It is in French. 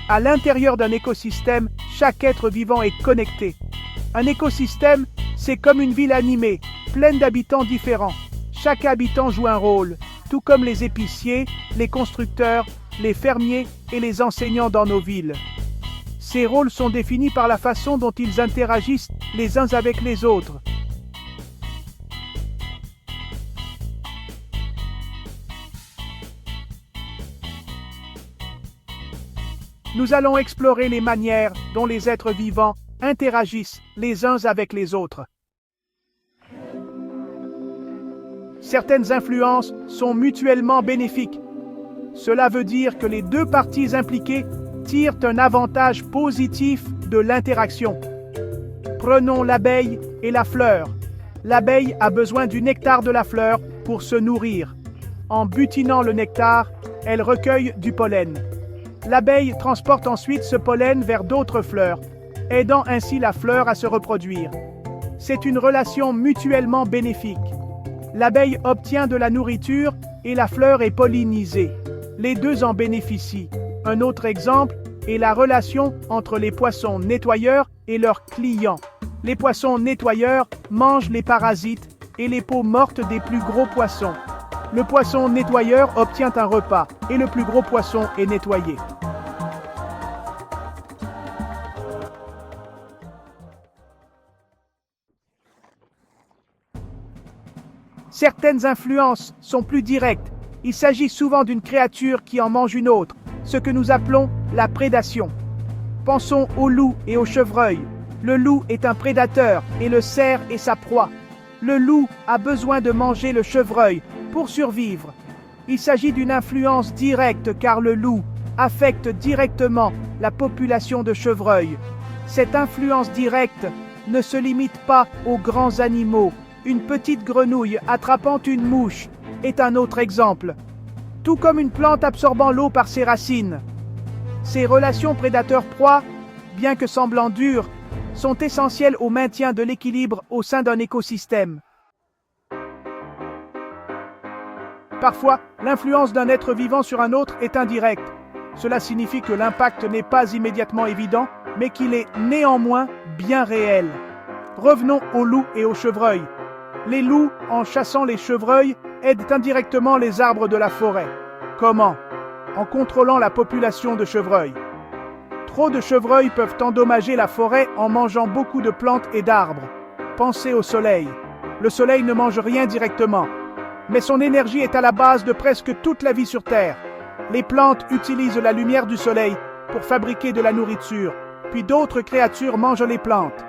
À l'intérieur d'un écosystème, chaque être vivant est connecté. Un écosystème, c'est comme une ville animée, pleine d'habitants différents. Chaque habitant joue un rôle, tout comme les épiciers, les constructeurs, les fermiers et les enseignants dans nos villes. Ces rôles sont définis par la façon dont ils interagissent les uns avec les autres. Nous allons explorer les manières dont les êtres vivants interagissent les uns avec les autres. Certaines influences sont mutuellement bénéfiques. Cela veut dire que les deux parties impliquées tirent un avantage positif de l'interaction. Prenons l'abeille et la fleur. L'abeille a besoin du nectar de la fleur pour se nourrir. En butinant le nectar, elle recueille du pollen. L'abeille transporte ensuite ce pollen vers d'autres fleurs, aidant ainsi la fleur à se reproduire. C'est une relation mutuellement bénéfique. L'abeille obtient de la nourriture et la fleur est pollinisée. Les deux en bénéficient. Un autre exemple est la relation entre les poissons nettoyeurs et leurs clients. Les poissons nettoyeurs mangent les parasites et les peaux mortes des plus gros poissons. Le poisson nettoyeur obtient un repas et le plus gros poisson est nettoyé. Certaines influences sont plus directes. Il s'agit souvent d'une créature qui en mange une autre, ce que nous appelons la prédation. Pensons au loup et au chevreuil. Le loup est un prédateur et le cerf est sa proie. Le loup a besoin de manger le chevreuil pour survivre. Il s'agit d'une influence directe car le loup affecte directement la population de chevreuils. Cette influence directe ne se limite pas aux grands animaux. Une petite grenouille attrapant une mouche est un autre exemple. Tout comme une plante absorbant l'eau par ses racines. Ces relations prédateur-proie, bien que semblant dures, sont essentielles au maintien de l'équilibre au sein d'un écosystème. Parfois, l'influence d'un être vivant sur un autre est indirecte. Cela signifie que l'impact n'est pas immédiatement évident, mais qu'il est néanmoins bien réel. Revenons aux loups et aux chevreuils. Les loups, en chassant les chevreuils, aident indirectement les arbres de la forêt. Comment? En contrôlant la population de chevreuils. Trop de chevreuils peuvent endommager la forêt en mangeant beaucoup de plantes et d'arbres. Pensez au soleil. Le soleil ne mange rien directement, mais son énergie est à la base de presque toute la vie sur Terre. Les plantes utilisent la lumière du soleil pour fabriquer de la nourriture, puis d'autres créatures mangent les plantes.